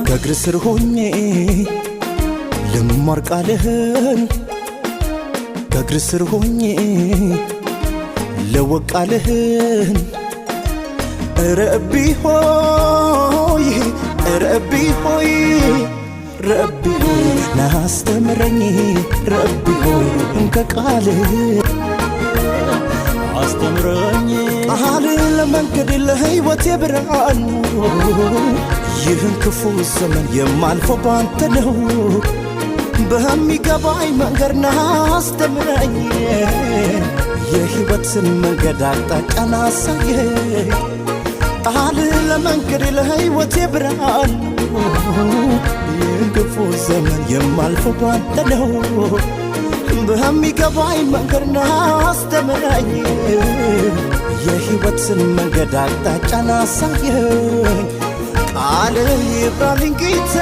ከእግር ስር ሆኜ ልማር ቃልህን ከእግር ስር ሆኜ ልወቅ ቃልህን ረቢ ሆይ ረቢ ሆይ ረቢ ሆይ ናስተምረኝ ረቢ ሆይ ከቃልህ አስተምረኝ ቃል ለመንገድ ለሕይወቴ ብርሃን ይህን ክፉ ዘመን የማልፈው ባንተ ነው በሚገባኝ መንገድ ናስተምረኝ የሕይወትን መንገድ አቅጣጫን አሳየኝ ቃል ለመንገድ ለሕይወቴ ብርሃን ይህን ክፉ ዘመን የማልፈው ባንተ ነው በሚገባኝ መንገድ ናስተምረኝ የሕይወትን መንገድ አቅጣጫን አሳየኝ ቃልህ ይብራልኝ ጌታ